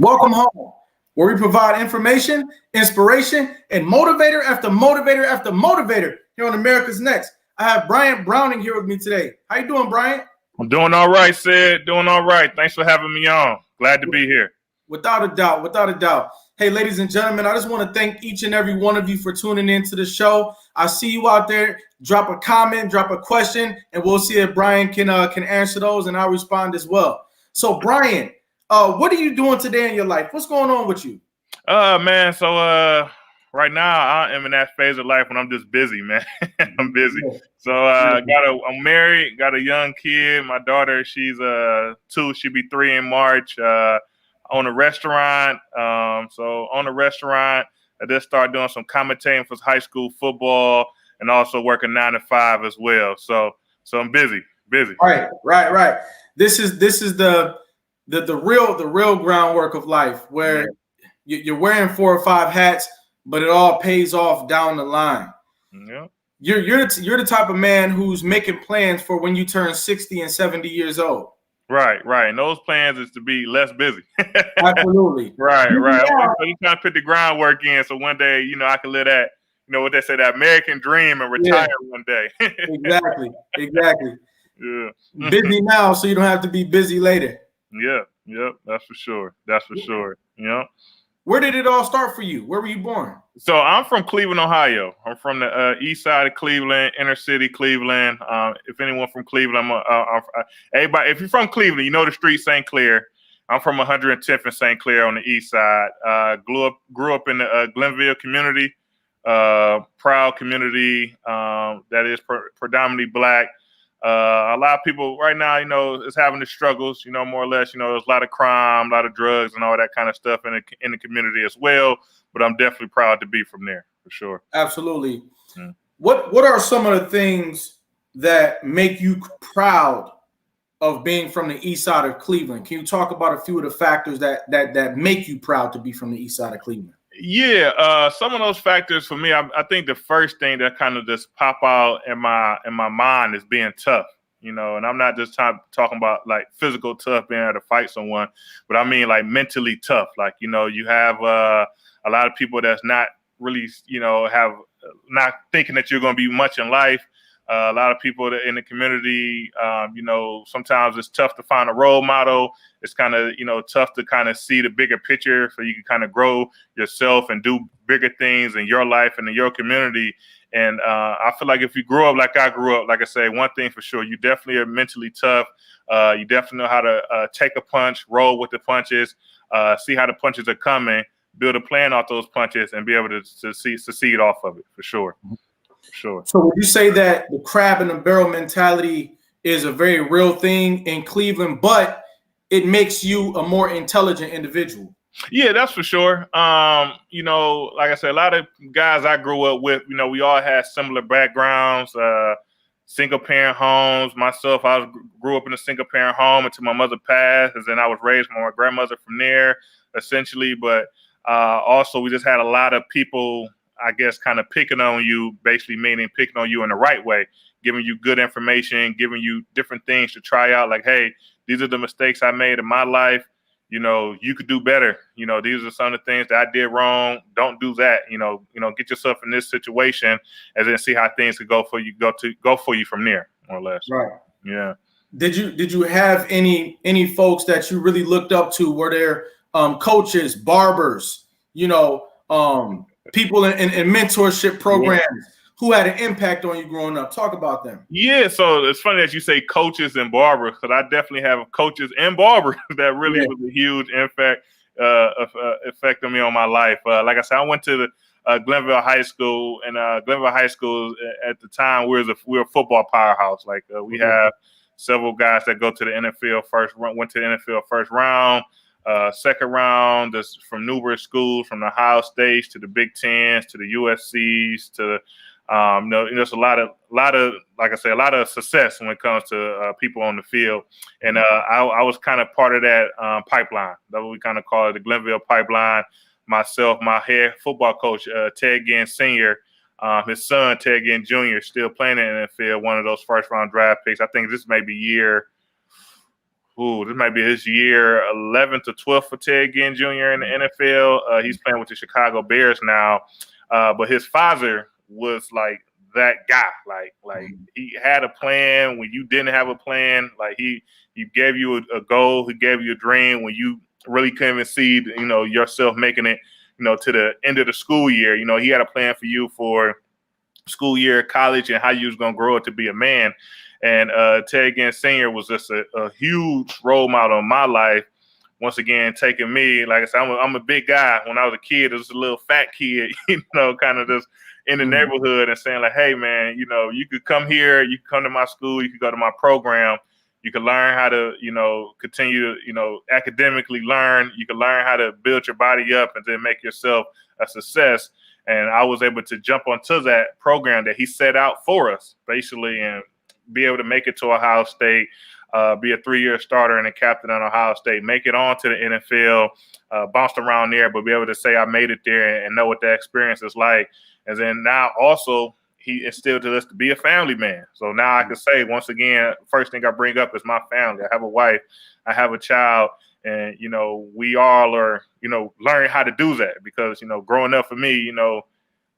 Welcome home, where we provide information, inspiration, and motivator after motivator after motivator here on America's Next. I have Bryant Browning here with me today. How you doing, Bryant? I'm doing all right, Sid. Doing all right. Thanks for having me on. Glad to be here. Without a doubt, without a doubt. Hey, ladies and gentlemen, I just want to thank each and every one of you for tuning into the show. I see you out there. Drop a comment, drop a question, and we'll see if Brian can answer those, and I'll respond as well. So, Brian, what are you doing today in your life? What's going on with you? Man, so right now I am in that phase of life when I'm just busy, man. I'm busy. So I'm married, got a young kid. My daughter, she's 2, she'll be 3 in March. Own a restaurant. So on a restaurant, I just started doing some commentating for high school football and also working 9 to 5 as well. So I'm busy. Right. This is the real groundwork of life, where you're wearing 4 or 5 hats, but it all pays off down the line. Yeah. You're the type of man who's making plans for when you turn 60 and 70 years old. Right. And those plans is to be less busy. Absolutely. Right. So you kind of put the groundwork in, so one day, I can live that, what they say, that American dream, and retire one day. Exactly. Yeah. Busy now, so you don't have to be busy later. Yeah. That's for sure. Where did it all start for you? Where were you born? So I'm from Cleveland, Ohio. I'm from the east side of Cleveland, inner city Cleveland. If anyone from Cleveland, everybody, if you're from Cleveland, you know the street St. Clair. I'm from 110th and St. Clair on the east side. Grew up in the Glenville community, proud community that is predominantly Black. A lot of people right now, is having the struggles, more or less. There's a lot of crime, a lot of drugs, and all that kind of stuff in the community as well. But I'm definitely proud to be from there, for sure. Absolutely. Mm. What are some of the things that make you proud of being from the east side of Cleveland? Can you talk about a few of the factors that make you proud to be from the east side of Cleveland? Yeah, some of those factors for me, I think the first thing that kind of just pop out in my mind is being tough, and I'm not just talking about like physical tough, being able to fight someone, but I mean like mentally tough. Like, you have a lot of people that's not really, have not thinking that you're going to be much in life. A lot of people in the community, sometimes it's tough to find a role model. It's kind of, tough to kind of see the bigger picture so you can kind of grow yourself and do bigger things in your life and in your community. And I feel like if you grow up like I grew up, like I say, one thing for sure, you definitely are mentally tough. You definitely know how to take a punch, roll with the punches, see how the punches are coming, build a plan off those punches, and be able to succeed off of it, for sure. Sure. So would you say that the crab in the barrel mentality is a very real thing in Cleveland, but it makes you a more intelligent individual? Yeah, that's for sure. Like I said, a lot of guys I grew up with, we all had similar backgrounds, single parent homes. Myself, I grew up in a single parent home until my mother passed, and then I was raised by my grandmother from there, essentially. But also, we just had a lot of people, I guess, kind of picking on you, basically meaning picking on you in the right way, giving you good information, giving you different things to try out. Like, hey, these are the mistakes I made in my life. You could do better. These are some of the things that I did wrong. Don't do that. Get yourself in this situation and then see how things could go for you. Go for you from there, more or less. Right. Yeah. Did you have any folks that you really looked up to? Were there coaches, barbers, people in mentorship programs who had an impact on you growing up? Talk about them. Yeah, so it's funny that you say coaches and barbers, because I definitely have coaches and barbers that really was a huge effect on me on my life. Like I said, I went to the Glenville High School, and Glenville High School at the time we're a football powerhouse. Like we have several guys that go to the NFL went to the NFL first round. Second round, that's from numerous schools, from the Ohio States to the Big Tens to the USCs to there's a lot of, like I say, a lot of success when it comes to people on the field. And I was kind of part of that pipeline. That's what we kind of call it, the Glenville pipeline. Myself, my head football coach, Ted Ginn Sr., his son, Ted Ginn Jr., still playing in the NFL, one of those first-round draft picks. I think this may be year this might be his year 11th to 12th for Ted Ginn Jr. in the NFL. He's playing with the Chicago Bears now, but his father was like that guy. Like he had a plan when you didn't have a plan. Like he gave you a goal, he gave you a dream when you really couldn't even see, yourself making it, to the end of the school year. He had a plan for you for school year, college, and how you was gonna grow up to be a man. And Ted Ginn Sr. was just a huge role model in my life. Once again, taking me, like I said, I'm a big guy. When I was a kid, I was a little fat kid, kind of just in the neighborhood and saying like, hey, man, you could come here, you could come to my school, you could go to my program, you could learn how to, continue to, academically learn. You can learn how to build your body up and then make yourself a success. And I was able to jump onto that program that he set out for us, basically, and be able to make it to Ohio State, be a 3-year starter and a captain at Ohio State, make it on to the NFL, bounced around there, but be able to say I made it there and know what that experience is like. And then now also he instilled to us to be a family man. So now I can say, once again, first thing I bring up is my family. I have a wife, I have a child, and, we all are, learning how to do that because, growing up for me,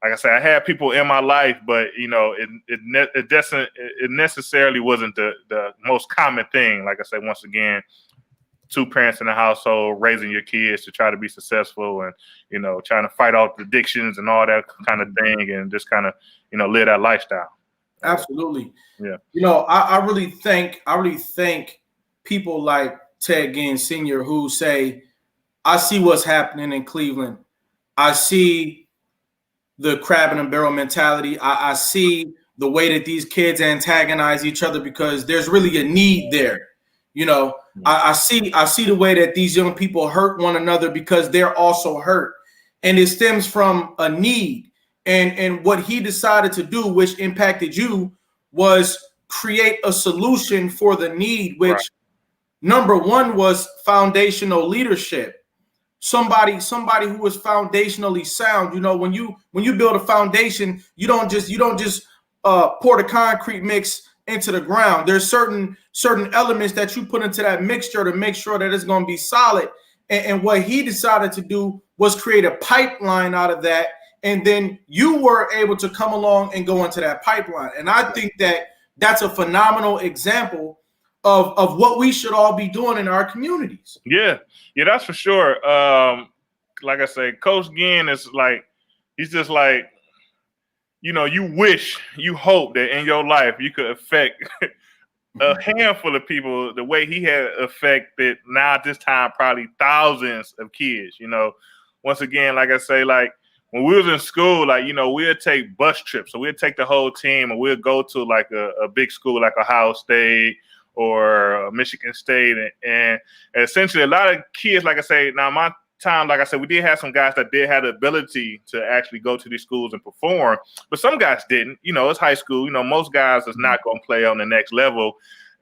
like I said, I had people in my life, but it necessarily wasn't the most common thing. Like I said, once again, 2 parents in the household raising your kids to try to be successful and trying to fight off addictions and all that kind of thing, and just kind of live that lifestyle. Absolutely. Yeah. I really think people like Ted Ginn Sr. who say, I see what's happening in Cleveland. I see the crab in a barrel mentality. I see the way that these kids antagonize each other because there's really a need there. I see the way that these young people hurt one another because they're also hurt. And it stems from a need. And what he decided to do, which impacted you, was create a solution for the need, which number one was foundational leadership. Somebody who was foundationally sound. When you build a foundation, you don't just pour the concrete mix into the ground. There's certain elements that you put into that mixture to make sure that it's going to be solid. And what he decided to do was create a pipeline out of that. And then you were able to come along and go into that pipeline. And I think that that's a phenomenal example of what we should all be doing in our communities. Yeah, that's for sure. Like I say, Coach Ginn is like, he's just like, you hope that in your life you could affect a handful of people the way he had affected now at this time probably thousands of kids. Once again, like I say, like when we was in school, like, we'd take bus trips. So we'd take the whole team and we'd go to like a big school like Ohio State or Michigan State. And essentially a lot of kids, like I say, now my time, like I said, we did have some guys that did have the ability to actually go to these schools and perform, but some guys didn't. It's high school. Most guys is not going to play on the next level.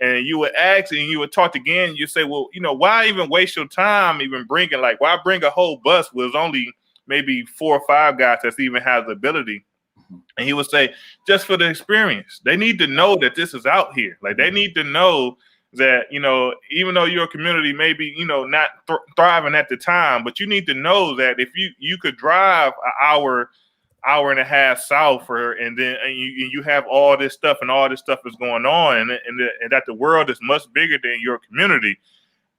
And you would ask and you would talk again. You say, well, why even waste your time even bringing, like, why bring a whole bus with only maybe 4 or 5 guys that even has the ability? And he would say, just for the experience. They need to know that this is out here. Like, they need to know that, even though your community may be, not thriving at the time, but you need to know that if you could drive an hour and a half south and you have all this stuff and all this stuff is going on and that the world is much bigger than your community.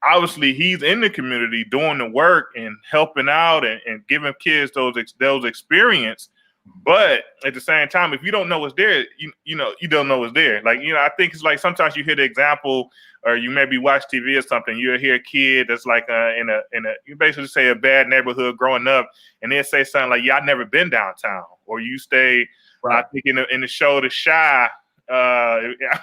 Obviously, he's in the community doing the work and helping out and giving kids those experience. But at the same time, if you don't know what's there, you don't know what's there. Like, I think it's like sometimes you hear the example, or you maybe watch TV or something. You'll hear a kid that's like you basically say a bad neighborhood growing up, and they'll say something like, "Yeah, I've never been downtown," or you stay. Right. I think in the show The Chi,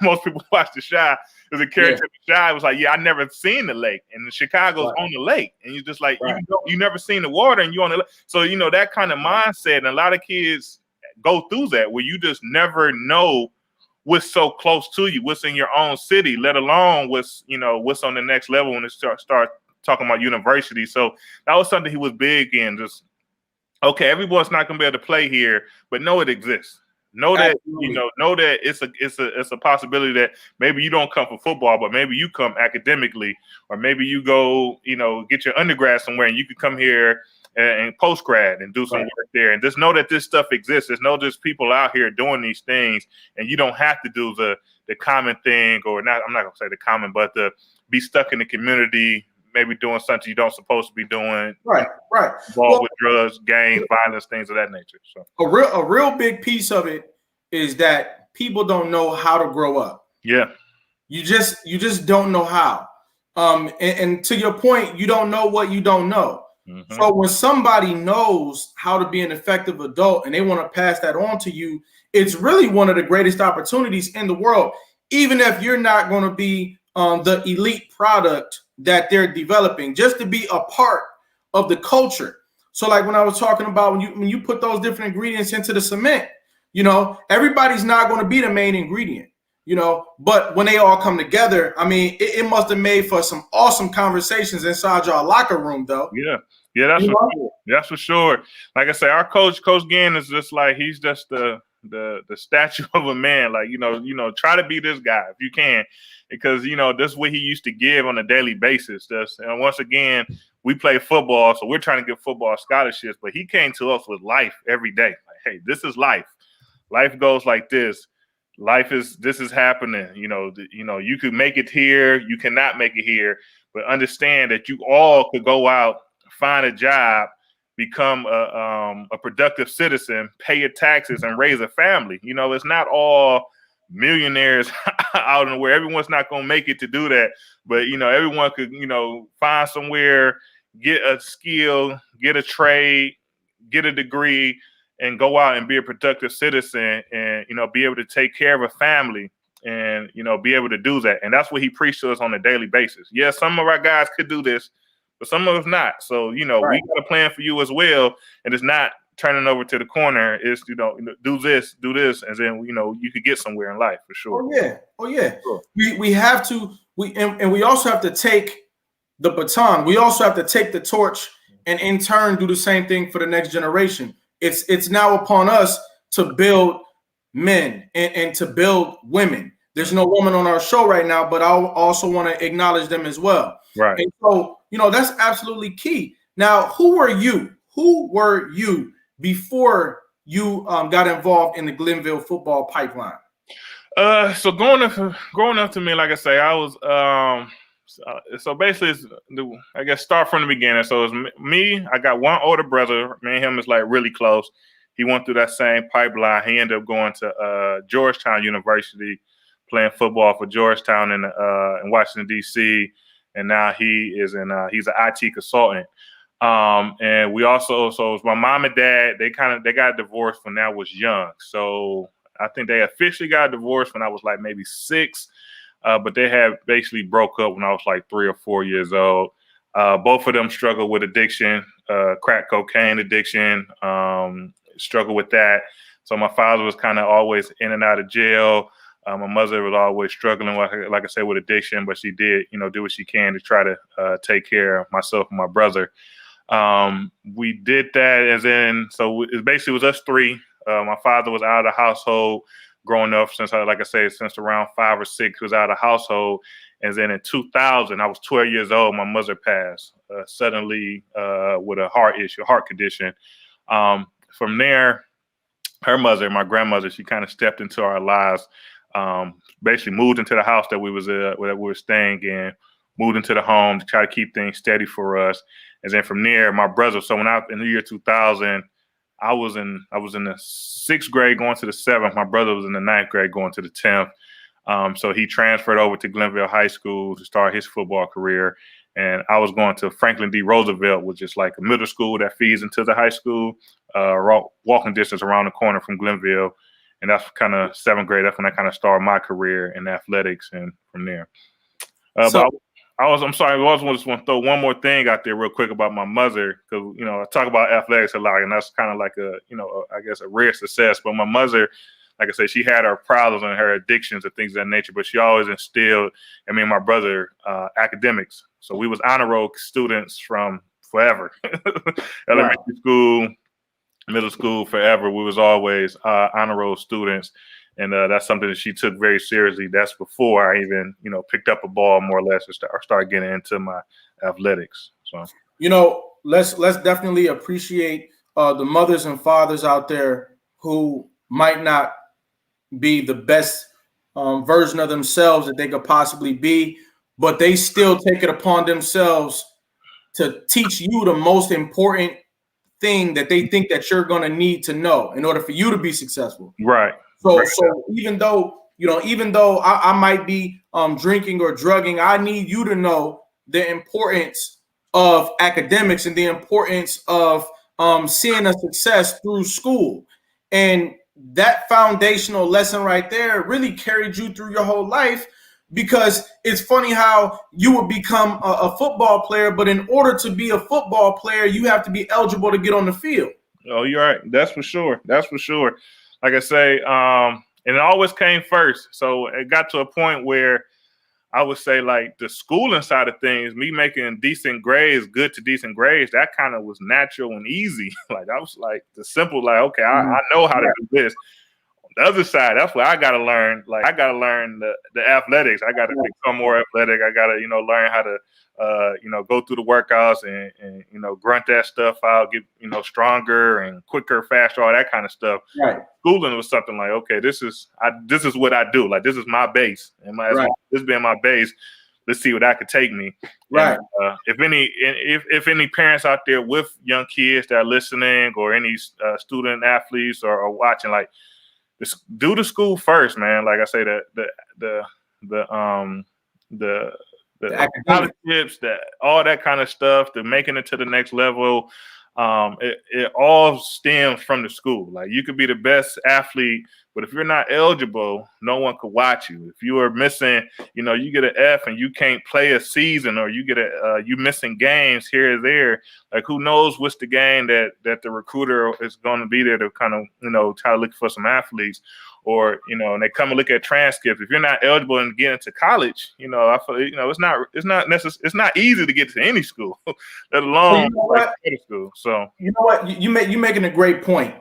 most people watch The Chi. There's a character in The Chi was like, "Yeah, I never seen the lake," and the Chicago's on the lake, and you're just like, you never seen the water, and you on the lake. So that kind of mindset, and a lot of kids go through that where you just never know what's so close to you, what's in your own city, let alone what's on the next level when it start talking about university. So that was something he was big in. Just, okay, everyone's not gonna be able to play here, but know it exists. Know that Absolutely. know that it's a possibility that maybe you don't come for football, but maybe you come academically, or maybe you go get your undergrad somewhere, and you can come here and post grad and do some work there. And just know that this stuff exists. There's no just people out here doing these things, and you don't have to do the common thing, or not. I'm not gonna say the common, but the be stuck in the community, maybe doing something you don't supposed to be doing. Right. Involved Well, with drugs, gangs, violence, things of that nature. So a real big piece of it is that people don't know how to grow up. yeah. You just don't know how. And to your point, you don't know what you don't know. Mm-hmm. So when somebody knows how to be an effective adult and they want to pass that on to you, it's really one of the greatest opportunities in the world. Even if you're not going to be the elite product that they're developing, just to be a part of the culture. So like when I was talking about when you put those different ingredients into the cement, everybody's not going to be the main ingredient. But when they all come together, I mean, it must have made for some awesome conversations inside your locker room, though. Yeah, that's for sure. That's for sure. Like I say, our Coach Gann is just like, he's just the statue of a man. Like, try to be this guy if you can, because this is what he used to give on a daily basis. And once again, we play football, so we're trying to get football scholarships, but he came to us with life every day. Like, hey, this is life. Life goes like this. This is happening. You could make it here, you cannot make it here, but understand that you all could go out, find a job, become a productive citizen, pay your taxes, and raise a family. It's not all millionaires out in the world. Everyone's not going to make it to do that, but everyone could find somewhere, get a skill, get a trade, get a degree, and go out and be a productive citizen, and be able to take care of a family, and be able to do that. And that's what he preached to us on a daily basis. Yeah, some of our guys could do this, but some of us not. So we got a plan for you as well, and it's not turning over to the corner. It's do this, and then you could get somewhere in life for sure. Oh yeah. Sure. We have to and we also have to take the baton. We also have to take the torch and in turn do the same thing for the next generation. It's now upon us to build men and to build women. There's no woman on our show right now, but I also want to acknowledge them as well. Right. And so, that's absolutely key. Now, who were you? Who were you before you got involved in the Glenville football pipeline? So growing up to me, like I say, I was so basically, I guess start from the beginning. So it's me. I got one older brother. Me and him is like really close. He went through that same pipeline. He ended up going to Georgetown University, playing football for Georgetown in Washington D.C. And now he's an IT consultant. And we also, so it was my mom and dad. They got divorced when I was young. So I think they officially got divorced when I was like maybe 6. But they had basically broke up when I was like 3 or 4 years old. Both of them struggled with addiction, crack cocaine addiction, struggled with that. So my father was kind of always in and out of jail. My mother was always struggling, like I said, with addiction, but she did, do what she can to try to take care of myself and my brother. We did that, and then so it basically was us 3. My father was out of the household growing up since around 5 or 6, was out of the household. And then in 2000, I was 12 years old. My mother passed suddenly with a heart condition. From there, her mother, my grandmother, she kind of stepped into our lives. Basically moved into the house that we were staying in, moved into the home to try to keep things steady for us. And then from there, my brother. So in the year 2000. I was in the 6th grade going to the 7th. My brother was in the 9th grade going to the 10th. So he transferred over to Glenville High School to start his football career. And I was going to Franklin D. Roosevelt, which is like a middle school that feeds into the high school, walking distance around the corner from Glenville. And that's kind of 7th grade. That's when I kind of started my career in athletics, and from there. I'm sorry. I also just want to throw one more thing out there real quick about my mother, because I talk about athletics a lot, and that's kind of like I guess a rare success. But my mother, like I said, she had her problems and her addictions and things of that nature, but she always instilled in me and my brother academics. So we was honor roll students from forever, elementary school, middle school forever. We was always honor roll students. And that's something that she took very seriously. That's before I even, picked up a ball more or less or start getting into my athletics. So, let's definitely appreciate the mothers and fathers out there who might not be the best version of themselves that they could possibly be, but they still take it upon themselves to teach you the most important thing that they think that you're going to need to know in order for you to be successful. Right. So even though I might be drinking or drugging, I need you to know the importance of academics and the importance of seeing a success through school. And that foundational lesson right there really carried you through your whole life, because it's funny how you would become a football player, but in order to be a football player, you have to be eligible to get on the field. Oh, you're right. That's for sure. Like I say, and it always came first. So it got to a point where I would say, like, the schooling side of things, me making decent grades, good to decent grades, that kind of was natural and easy. Like, I was like the simple, like, okay, I know how to do this. The other side, that's what I got to learn. Like, I got to learn the athletics. I got to become more athletic. I got to, learn how to, go through the workouts and grunt that stuff out, get, stronger and quicker, faster, all that kind of stuff. Right. Schooling was something like, okay, this is what I do. Like, this is my base. And this being my base, let's see what that could take me. Right. And, if any parents out there with young kids that are listening, or any student athletes or watching, like, do the school first, man. Like I say, the scholarships, that all that kind of stuff, to making it to the next level. It all stems from the school. Like, you could be the best athlete, but if you're not eligible, no one could watch you. If you are missing, you get an F and you can't play a season, or you get you missing games here or there. Like, who knows what's the game that the recruiter is going to be there to kind of, try to look for some athletes, or, and they come and look at transcripts. If you're not eligible and get into college, I feel, it's not easy to get to any school, let alone school. So, you're making a great point.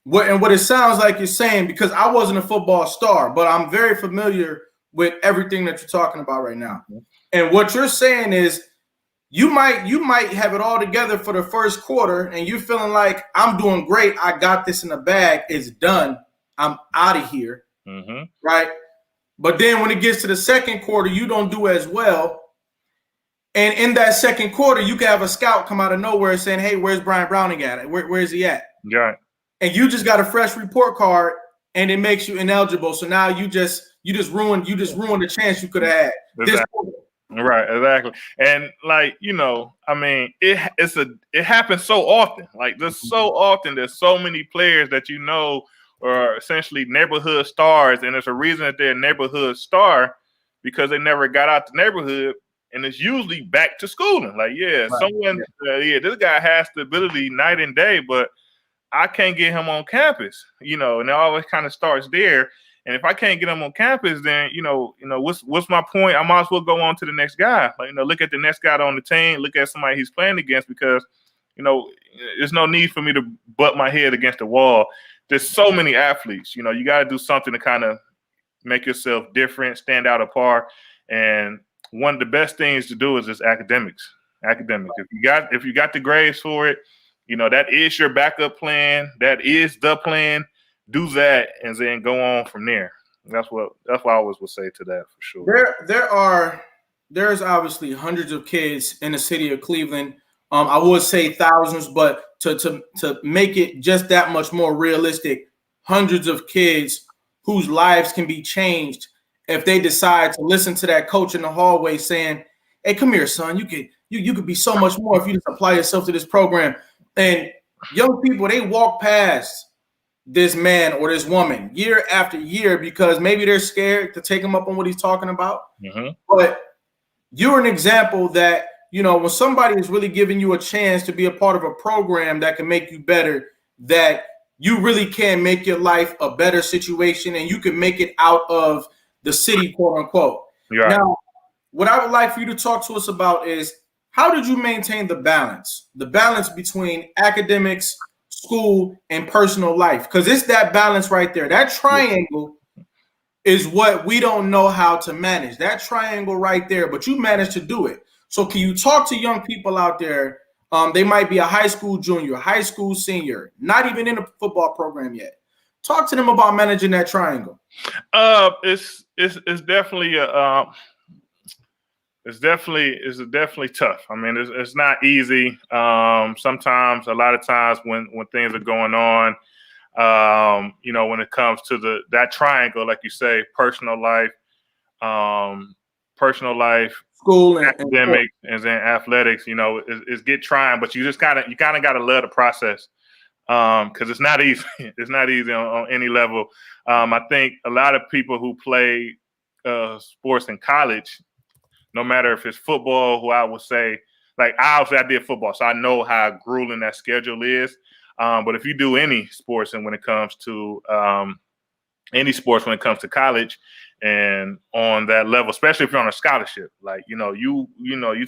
What it sounds like you're saying, because I wasn't a football star, but I'm very familiar with everything that you're talking about right now. Mm-hmm. And what you're saying is, you might have it all together for the first quarter, and you're feeling like, I'm doing great, I got this in the bag, it's done, I'm out of here. Mm-hmm. Right? But then when it gets to the second quarter, you don't do as well. And in that second quarter, you can have a scout come out of nowhere saying, hey, where's Bryant Browning at? Where's he at? Right. And you just got a fresh report card, and it makes you ineligible. So now you just ruined the chance you could have had. Exactly. Right, exactly. And, like, I mean, it happens so often. Like, there's so many players that are essentially neighborhood stars, and there's a reason that they're a neighborhood star, because they never got out the neighborhood. And it's usually back to schooling. Like, this guy has the ability night and day, but I can't get him on campus, and it always kind of starts there. And if I can't get him on campus, then, what's my point? I might as well go on to the next guy. Like, look at the next guy on the team, look at somebody he's playing against, because, there's no need for me to butt my head against the wall. There's so many athletes, you got to do something to kind of make yourself different, stand out apart. And one of the best things to do is just academics. If you got the grades for it, that is your backup plan. That is the plan. Do that, and then go on from there. That's what I always would say to that, for sure. There's obviously hundreds of kids in the city of Cleveland. I would say thousands, but to make it just that much more realistic, hundreds of kids whose lives can be changed if they decide to listen to that coach in the hallway saying, hey, come here, son, you could be so much more if you just apply yourself to this program. And young people, they walk past this man or this woman year after year because maybe they're scared to take him up on what he's talking about. Mm-hmm. But you're an example that, when somebody is really giving you a chance to be a part of a program that can make you better, that you really can make your life a better situation, and you can make it out of the city, quote unquote. Yeah. Now, what I would like for you to talk to us about is, how did you maintain the balance between academics, school, and personal life. Because it's that balance right there. That triangle is what we don't know how to manage. That triangle right there, but you managed to do it. So can you talk to young people out there? They might be a high school junior, high school senior, not even in a football program yet. Talk to them about managing that triangle. It's definitely it's definitely tough. I mean, it's not easy. Sometimes, a lot of times when things are going on, when it comes to that triangle, like you say, personal life, school, academics, and then athletics, is get trying, but you kind of got to love the process. Because it's not easy. It's not easy on any level. I think a lot of people who play sports in college, no matter if it's football, who I would say, like I did football, so I know how grueling that schedule is. But if you do any sports, and when it comes to college and on that level, especially if you're on a scholarship, like you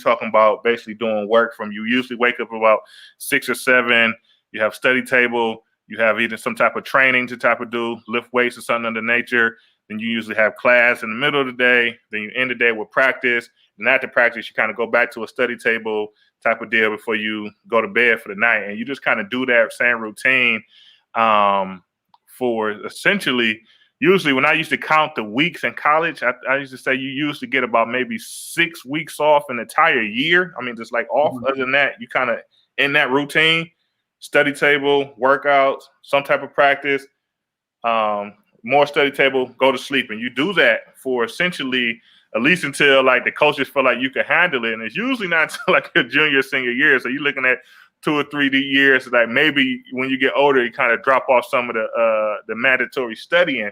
talking about basically doing work from, you usually wake up about 6 or 7. You have study table, you have either some type of training to do, lift weights or something of the nature. Then you usually have class in the middle of the day. Then you end the day with practice. And after practice, you kind of go back to a study table type of deal before you go to bed for the night. And you just kind of do that same routine for essentially, usually when I used to count the weeks in college, I used to say you usually get about maybe 6 weeks off an entire year. I mean, just like off. Mm-hmm. Other than that, you kind of in that routine. Study table, workouts, some type of practice, more study table, go to sleep. And you do that for essentially at least until like the coaches feel like you can handle it. And it's usually not until like your junior, senior year. So you're looking at 2 or 3 years. Like maybe when you get older, you kind of drop off some of the mandatory studying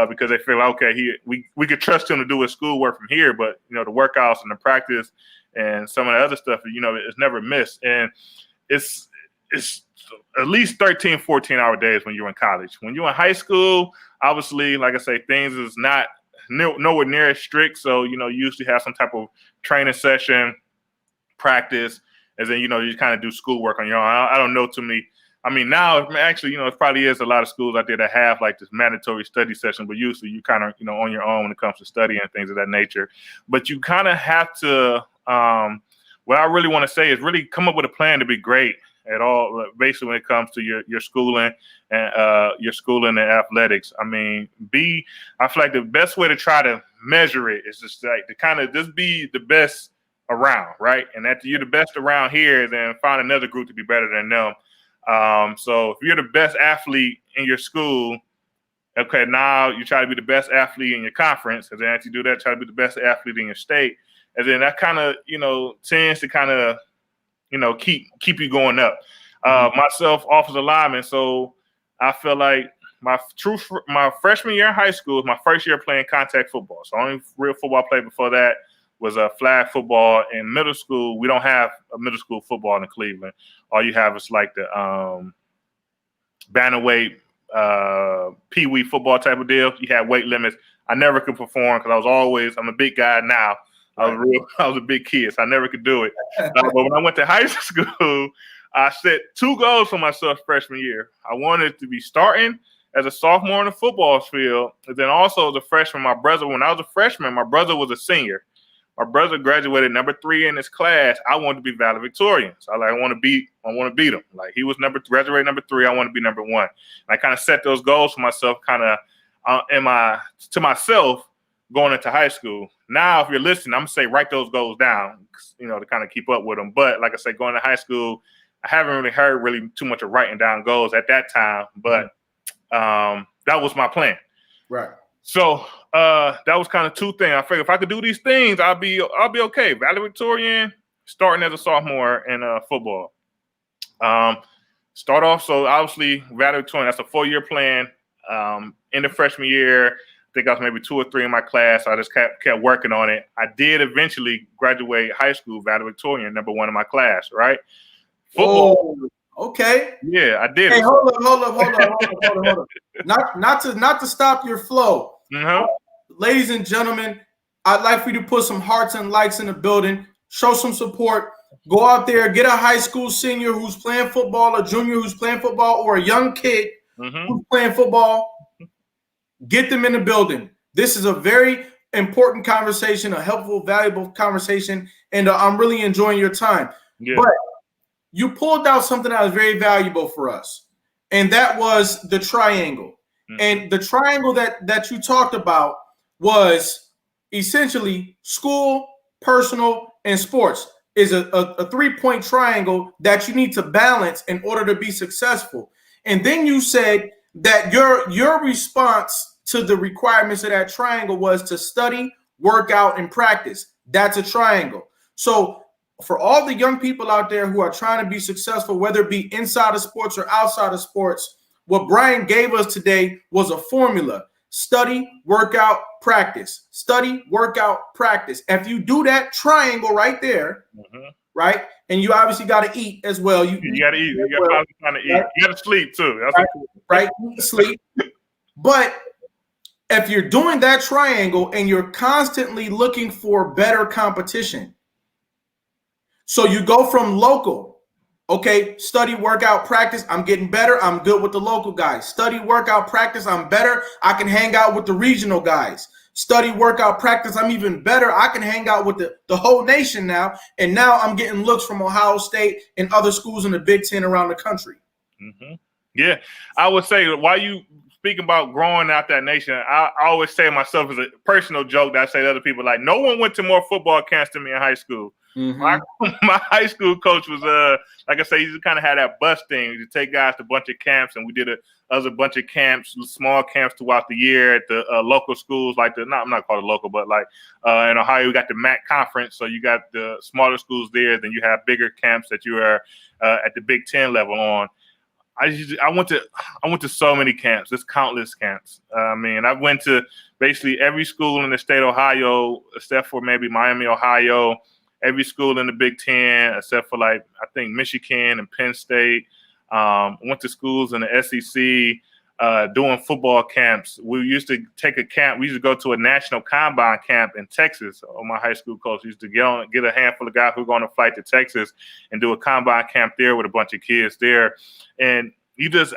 because they feel like, okay, we could trust him to do his schoolwork from here. But, the workouts and the practice and some of the other stuff, it's never missed. And it's at least 13, 14-hour days when you're in college. When you're in high school, obviously, like I say, things is not nowhere near as strict. So, you usually have some type of training session, practice, and then, you kind of do schoolwork on your own. I don't know too many. I mean, now, actually, it probably is a lot of schools out there that have like this mandatory study session, but usually you kind of, on your own when it comes to studying and things of that nature. But you kind of have to, what I really want to say is really come up with a plan to be great at all, basically when it comes to your schooling and athletics. I mean, I feel like the best way to try to measure it is just like to kind of just be the best around, right? And after you're the best around here, then find another group to be better than them. So if you're the best athlete in your school, okay, now you try to be the best athlete in your conference, and then after you do that, try to be the best athlete in your state, and then that kind of tends to kind of keep you going up. Myself, offensive lineman, so I feel like my freshman year in high school was my first year playing contact football. So only real football played before that was a flag football. In middle school, we don't have a middle school football in Cleveland. All you have is like the bantamweight, pee-wee football type of deal. You had weight limits. I never could perform because I'm a big guy now. I was a big kid, so I never could do it. But when I went to high school, I set 2 goals for myself freshman year. I wanted to be starting as a sophomore in the football field, and then also as a freshman. When I was a freshman, my brother was a senior. My brother graduated number 3 in his class. I wanted to be valedictorian, so I want to beat him. Like he was graduated number 3, I want to be number 1. And I kind of set those goals for myself, kind of to myself. Going into high school. Now, if you're listening, I'm gonna say write those goals down, to kind of keep up with them. But like I said, going to high school, I haven't really heard too much of writing down goals at that time. But that was my plan. Right. So that was kind of 2 things. I figured if I could do these things, I'll be okay. Valedictorian, starting as a sophomore in football. Start off, so obviously valedictorian. That's a 4-year plan. In the freshman year, I think I was maybe 2 or 3 in my class. So I just kept working on it. I did eventually graduate high school valedictorian, number 1 in my class, right? Football. Oh, okay. Yeah, I did. Hey, hold up. Not to stop your flow. Mm-hmm. Ladies and gentlemen, I'd like for you to put some hearts and likes in the building. Show some support. Go out there, get a high school senior who's playing football, a junior who's playing football, or a young kid who's playing football. Get them in the building. This is a very important conversation, a helpful, valuable conversation, and I'm really enjoying your time. Yeah. But you pulled out something that was very valuable for us, and that was the triangle. And the triangle that you talked about was essentially school, personal, and sports is a 3-point triangle that you need to balance in order to be successful. And then you said that your response to the requirements of that triangle was to study, work out, and practice. That's a triangle. So for all the young people out there who are trying to be successful, whether it be inside of sports or outside of sports, what Bryant gave us today was a formula. Study, workout, practice. Study, workout, practice. If you do that triangle right there, right, and you obviously got to eat as well. You got to eat. You got to kind of eat. Right? You got to sleep too. That's right? Sleep. But if you're doing that triangle and you're constantly looking for better competition, so you go from local, okay, study, workout, practice, I'm getting better, I'm good with the local guys. Study, workout, practice, I'm better, I can hang out with the regional guys. Study, workout, practice, I'm even better, I can hang out with the whole nation now, and now I'm getting looks from Ohio State and other schools in the Big Ten around the country. Yeah, I would say, while you speaking about growing out that nation, I always say to myself as a personal joke that I say to other people, like, no one went to more football camps than me in high school. My high school coach was, like I say, he just kind of had that bus thing. He take guys to a bunch of camps, and we did a bunch of camps, small camps throughout the year at the local schools, like I'm not called a local, but like in Ohio, we got the MAC conference, so you got the smaller schools there, then you have bigger camps that you are at the Big Ten level on. I went to so many camps. There's countless camps. I mean, I went to basically every school in the state of Ohio, except for maybe Miami, Ohio. Every school in the Big Ten, except for like I think Michigan and Penn State. Went to schools in the SEC doing football camps. We used to take a camp. We used to go to a national combine camp in Texas. My high school coach used to get a handful of guys who were going to flight to Texas and do a combine camp there with a bunch of kids there. And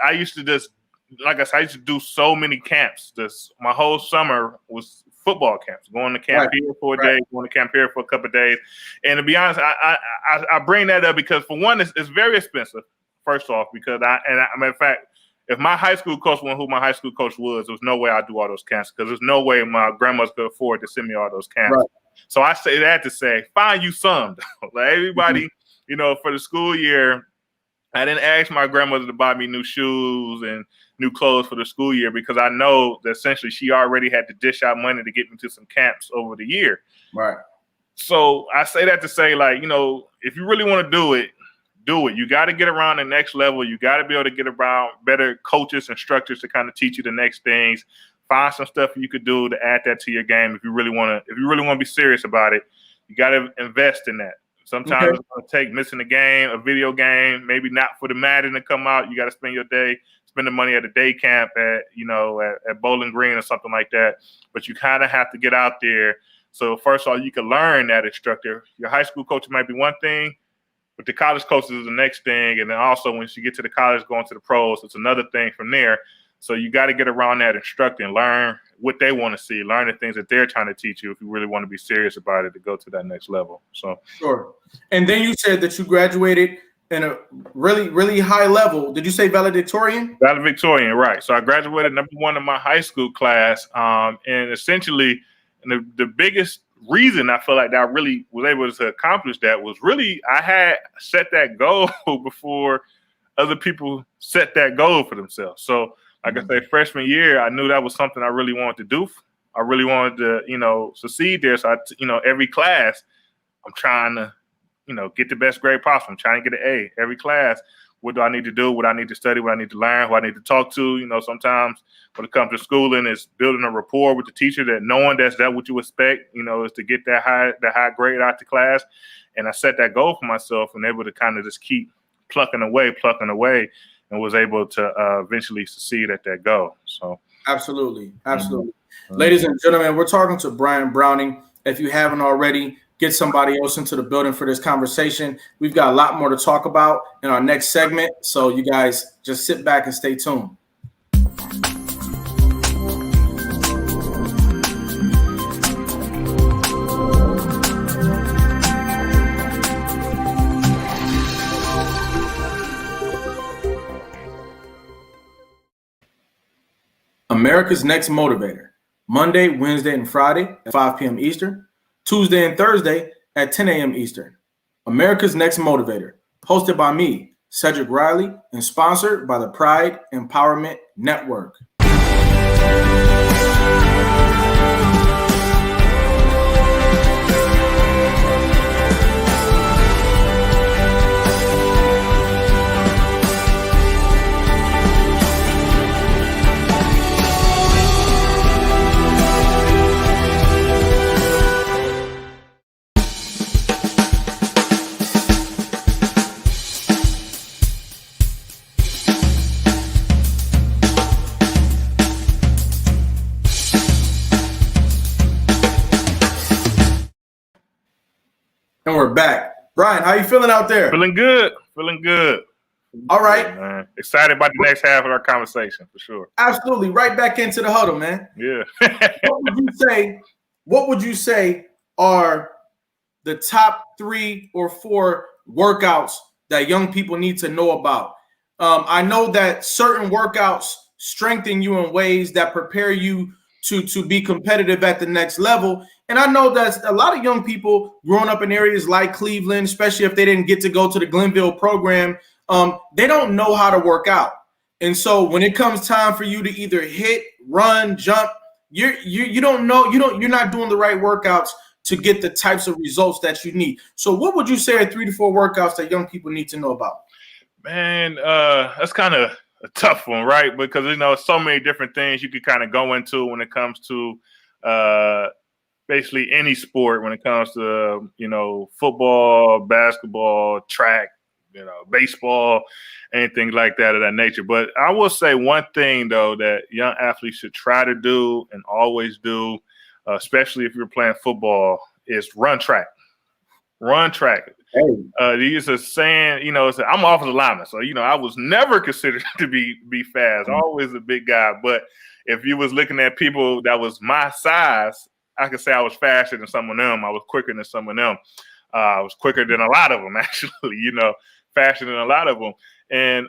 I used to do so many camps. My whole summer was football camps, going to camp here for a day, going to camp here for a couple of days. And to be honest, I bring that up because, for one, it's very expensive, first off, because matter of fact, if my high school coach was who my high school coach was, there was no way I'd do all those camps, because there's no way my grandmas could afford to send me all those camps. Right. So I say that to say, find you some. Like everybody, for the school year, I didn't ask my grandmother to buy me new shoes and new clothes for the school year, because I know that essentially she already had to dish out money to get me to some camps over the year. Right. So I say that to say, like, if you really want to do it, do it. You got to get around the next level. You got to be able to get around better coaches, instructors to kind of teach you the next things. Find some stuff you could do to add that to your game if you really want to be serious about it. You got to invest in that. Sometimes it's going to take missing a video game, maybe not for the Madden to come out. You got to spend the money at a day camp at Bowling Green or something like that. But you kind of have to get out there. So first of all, you can learn that instructor. Your high school coach might be one thing, but the college coaches is the next thing. And then also once you get to the college, going to the pros, it's another thing from there. So you got to get around that instructor and learn what they want to see, learn the things that they're trying to teach you if you really want to be serious about it to go to that next level. So sure. And then you said that you graduated in a really, really high level. Did you say valedictorian? Valedictorian, right. So I graduated #1 in my high school class. And essentially, the biggest reason I feel like that I really was able to accomplish that was really I had set that goal before other people set that goal for themselves. So like I say, freshman year, I knew that was something I really wanted to do. I really wanted to, succeed there. So every class, I'm trying to, get the best grade possible. I'm trying to get an A every class. What do I need to do? What I need to study? What I need to learn? Who I need to talk to? Sometimes when it comes to schooling, it's building a rapport with the teacher, that knowing that's what you expect, is to get that high grade out the class. And I set that goal for myself and able to kind of just keep plucking away, and was able to eventually succeed at that goal. So absolutely. Ladies and gentlemen, we're talking to Bryant Browning. If you haven't already, get somebody else into the building for this conversation. We've got a lot more to talk about in our next segment. So you guys just sit back and stay tuned. America's Next Motivator, Monday, Wednesday, and Friday at 5 p.m. Eastern, Tuesday and Thursday at 10 a.m. Eastern. America's Next Motivator, hosted by me, Cedric Riley, and sponsored by the Pride Empowerment Network. And we're back. Bryant, how you feeling out there? Feeling good. Feeling good. All right. Yeah, man. Excited about the next half of our conversation for sure. Absolutely. Right back into the huddle, man. Yeah. What would you say are the top 3 or 4 workouts that young people need to know about? I know that certain workouts strengthen you in ways that prepare you to be competitive at the next level. And I know that a lot of young people growing up in areas like Cleveland, especially if they didn't get to go to the Glenville program, they don't know how to work out. And so when it comes time for you to either hit, run, jump, you don't know, you're not doing the right workouts to get the types of results that you need. So what would you say are 3 to 4 workouts that young people need to know about? Man, that's kind of a tough one, right? Because, so many different things you could kind of go into when it comes to basically any sport, when it comes to, football, basketball, track, baseball, anything like that of that nature. But I will say one thing, though, that young athletes should try to do and always do, especially if you're playing football, is run track. Run track. Hey. These are saying, I'm offensive lineman, so I was never considered to be fast. Always a big guy, but if you was looking at people that was my size, I could say I was faster than some of them. I was quicker than some of them. I was quicker than a lot of them, actually. Faster than a lot of them. And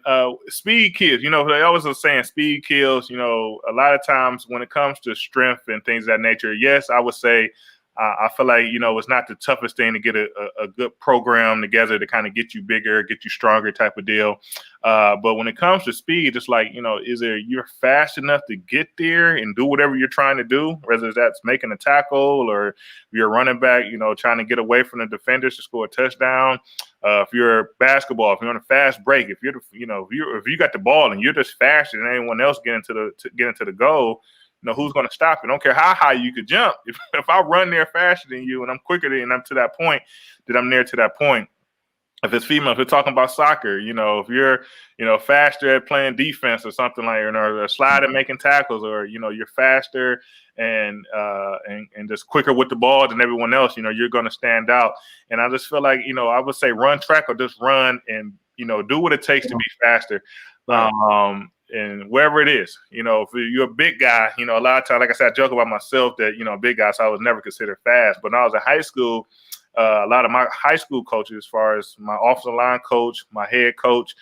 speed kills. They always are saying speed kills. A lot of times when it comes to strength and things of that nature, yes, I would say. I feel like, it's not the toughest thing to get a good program together to kind of get you bigger, get you stronger type of deal. But when it comes to speed, it's like, you're fast enough to get there and do whatever you're trying to do, whether that's making a tackle or you're running back, trying to get away from the defenders to score a touchdown. If you're basketball, if you're on a fast break, if if you got the ball and you're just faster than anyone else getting to the goal, who's going to stop you? I don't care how high you could jump. If I run there faster than you and I'm quicker than I'm to that point, then I'm near to that point. If it's female, if we're talking about soccer, if you're, faster at playing defense or something like, or sliding, making tackles, or, you're faster and just quicker with the ball than everyone else, you're going to stand out. And I just feel like, I would say run track or just run and, do what it takes to be faster. And wherever it is, if you're a big guy, a lot of times, like I said, I joke about myself that, big guy, so I was never considered fast. But when I was in high school, a lot of my high school coaches, as far as my offensive line coach, my head coach,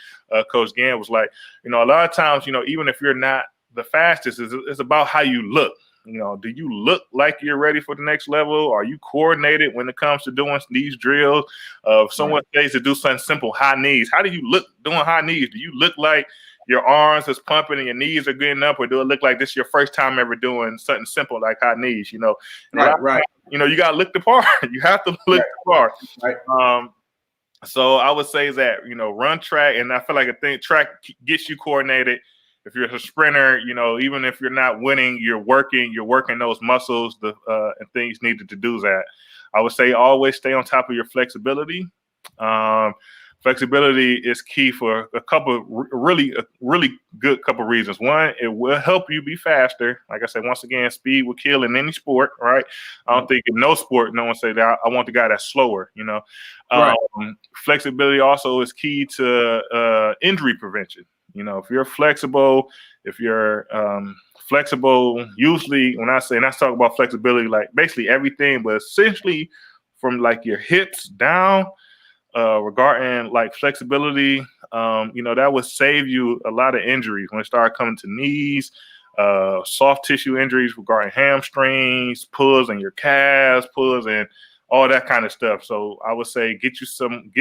Coach Gann, was like, a lot of times, even if you're not the fastest, it's about how you look. Do you look like you're ready for the next level? Are you coordinated when it comes to doing these drills? If someone says to do something simple, high knees, how do you look doing high knees? Do you look like your arms is pumping and your knees are getting up, or do it look like this is your first time ever doing something simple like high knees? Right. You got to look the part. You have to look the part. Right. So I would say that, run track, and I feel like track gets you coordinated. If you're a sprinter, even if you're not winning, you're working those muscles, and things needed to do that. I would say always stay on top of your flexibility. flexibility is key for a couple really good couple reasons. One, it will help you be faster. Like I said, once again, speed will kill in any sport, right? I don't think in no sport no one say that I want the guy that's slower, you know. Right. Flexibility also is key to injury prevention. You know, if you're flexible, usually when I say, and I talk about flexibility, like basically everything, but essentially from like your hips down, regarding like flexibility, that would save you a lot of injuries when it started coming to knees, soft tissue injuries regarding hamstrings, pulls in your calves, pulls and all that kind of stuff. So I would say get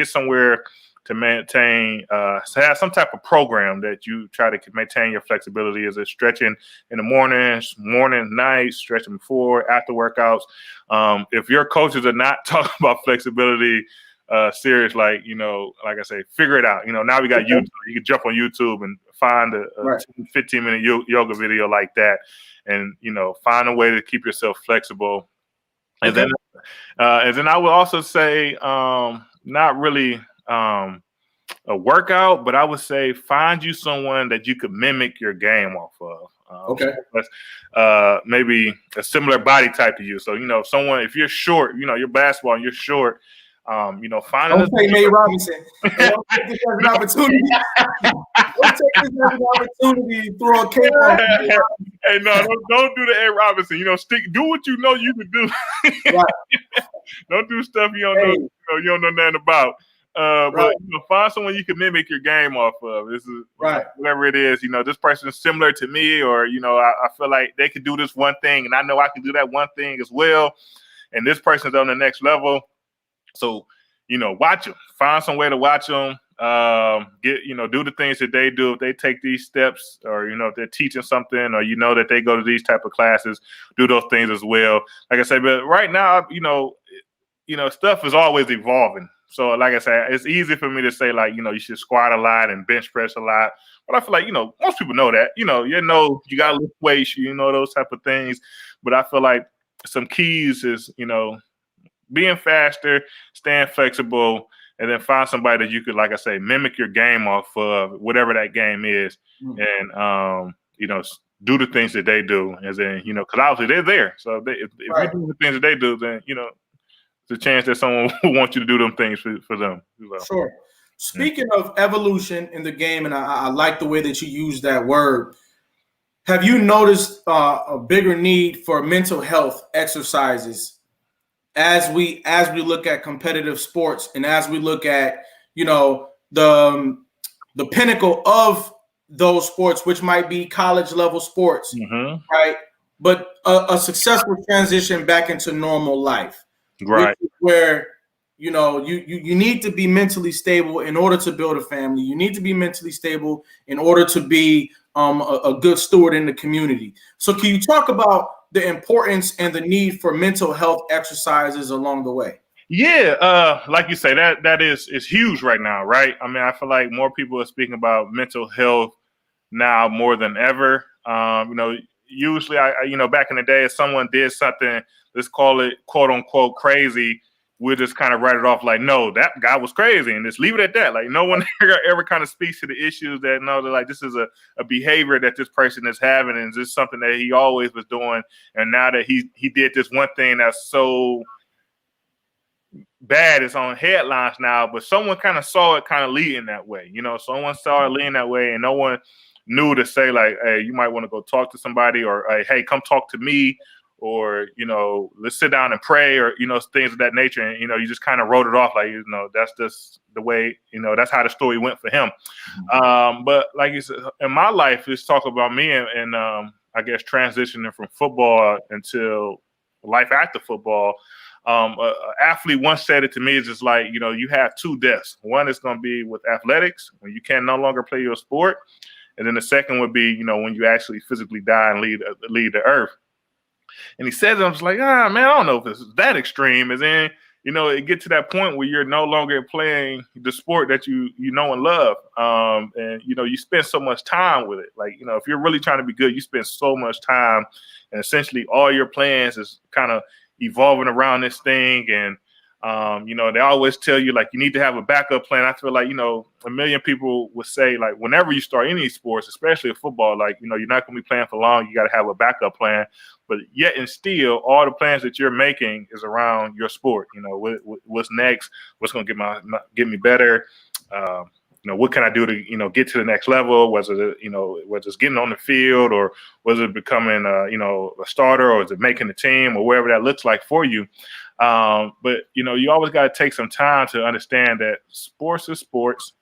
somewhere to maintain, have some type of program that you try to maintain your flexibility. Is it stretching in the mornings, night, stretching before, after workouts? If your coaches are not talking about flexibility, serious, like I say, figure it out. Now we got YouTube. You can jump on YouTube and find a 15-minute yoga video like that, and find a way to keep yourself flexible. And then I would also say, not really a workout, but I would say find you someone that you could mimic your game off of. Maybe a similar body type to you. So if you're short, you're basketball and you're short. Find. Don't say Nate Robinson. Don't take this as an opportunity. Don't take this as an opportunity to throw a cape on. Hey, no, don't do the A. Robinson. Do what you know you can do. Right. Don't do stuff you don't know. You don't know nothing about. But find someone you can mimic your game off of. This is whatever it is. This person is similar to me, or I feel like they could do this one thing, and I know I can do that one thing as well. And this person's on the next level. So, watch them. Find some way to watch them. Do the things that they do. If they take these steps, or if they're teaching something, or that they go to these type of classes, do those things as well. Like I said, but right now, stuff is always evolving. So, like I said, it's easy for me to say, like, you should squat a lot and bench press a lot. But I feel like, most people know that. You got to lift weights, those type of things. But I feel like some keys is, being faster, staying flexible, and then find somebody that you could, like I say, mimic your game off of, whatever that game is, and do the things that they do, and then because obviously they're there. So if you do the things that they do, then there's a chance that someone will want you to do them things for them. So. Sure. Speaking of evolution in the game, and I like the way that you use that word. Have you noticed a bigger need for mental health exercises as we look at competitive sports, and as we look at the pinnacle of those sports, which might be college level sports, right? But a successful transition back into normal life, right? Where you need to be mentally stable in order to build a family. You need to be mentally stable in order to be a good steward in the community. So can you talk about the importance and the need for mental health exercises along the way? Yeah, like you say, that is huge right now, right? I mean, I feel like more people are speaking about mental health now more than ever. Usually, back in the day, if someone did something, let's call it quote unquote crazy, we'll just kind of write it off like, no, that guy was crazy, and just leave it at that. Like, no one ever kind of speaks to the issues that, no, they're like, this is a behavior that this person is having, and this is something that he always was doing. And now that he did this one thing that's so bad, it's on headlines now, but someone kind of saw it kind of leading that way. Someone saw it leading that way, and no one knew to say, like, hey, you might want to go talk to somebody, or hey, come talk to me, or let's sit down and pray, or things of that nature. And you just kind of wrote it off like that's just the way, that's how the story went for him. But like you said, in my life, let's talk about me and I guess transitioning from football into life after football. An athlete once said it to me, it's just like, you have two deaths. One is going to be with athletics, when you can no longer play your sport, and then the second would be when you actually physically die and leave the earth. And he says, I was like, man, I don't know if it's that extreme. And then, it get to that point where you're no longer playing the sport that you know and love. And, you spend so much time with it. Like, if you're really trying to be good, you spend so much time, and essentially all your plans is kind of evolving around this thing. And You know, they always tell you like you need to have a backup plan. I feel like, you know, a million people would say like whenever you start any sports, especially football, like, you know, you're not going to be playing for long. You got to have a backup plan. But yet and still, all the plans that you're making is around your sport. You know, what's next? What's going to get me better? You know, what can I do to, you know, get to the next level? Was it, you know, whether it's getting on the field or was it becoming, you know, a starter, or is it making the team, or wherever that looks like for you? But, you know, you always got to take some time to understand that sports is sports.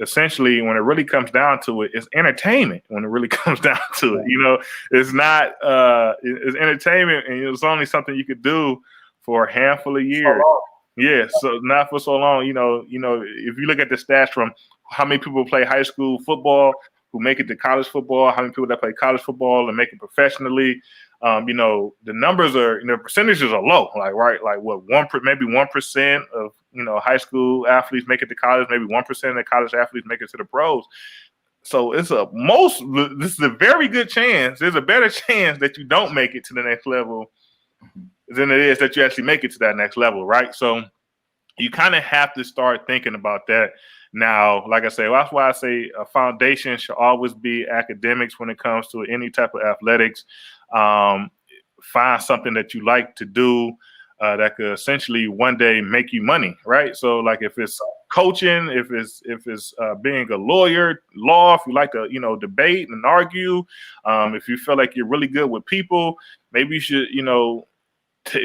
Essentially, when it really comes down to it, it's entertainment. When it really comes down to it, you know, it's not, it's entertainment, and it's only something you could do for a handful of years. Yeah, so not for so long. You know, if you look at the stats from how many people play high school football who make it to college football, how many people that play college football and make it professionally, you know, the numbers are, you know, percentages are low. Like, right, like what, maybe 1% of, you know, high school athletes make it to college, maybe 1% of college athletes make it to the pros. So this is a very good chance. There's a better chance that you don't make it to the next level than it is that you actually make it to that next level, right? So you kind of have to start thinking about that now. Like I say, that's why I say a foundation should always be academics when it comes to any type of athletics. Find something that you like to do that could essentially one day make you money, right? So like if it's coaching, if it's being a lawyer, if you like to, you know, debate and argue, if you feel like you're really good with people, maybe you should, you know,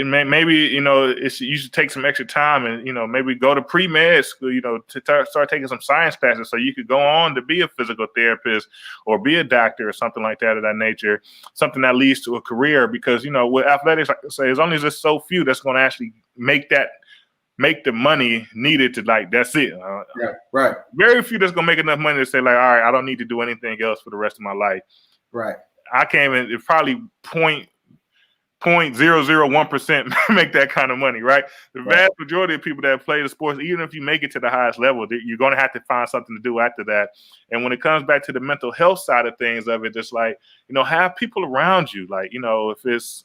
maybe, you know, you should take some extra time and, you know, maybe go to pre-med school, you know, to start taking some science classes so you could go on to be a physical therapist or be a doctor or something like that of that nature, something that leads to a career. Because, you know, with athletics, like I say, there's only just so few that's going to actually make the money needed to, like, that's it. Right. Very few that's going to make enough money to say, like, all right, I don't need to do anything else for the rest of my life. Right. I came in, it's probably 0.001% make that kind of money, right? The vast majority of people that play the sports, even if you make it to the highest level, you're going to have to find something to do after that. And when it comes back to the mental health side of things of it, just like, you know, have people around you. Like, you know, if it's,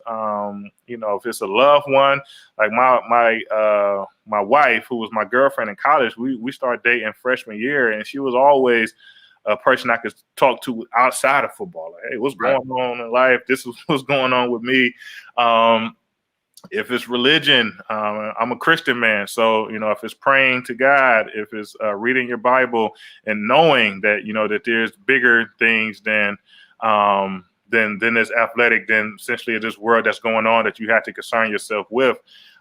you know, if it's a loved one, like my wife, who was my girlfriend in college, we started dating freshman year, and she was always a person I could talk to outside of football. Like, hey, what's going on in life? This is what's going on with me. If it's religion, I'm a Christian man. So, you know, if it's praying to God, if it's reading your Bible and knowing that, you know, that there's bigger things than this athletic, than essentially this world that's going on that you have to concern yourself with.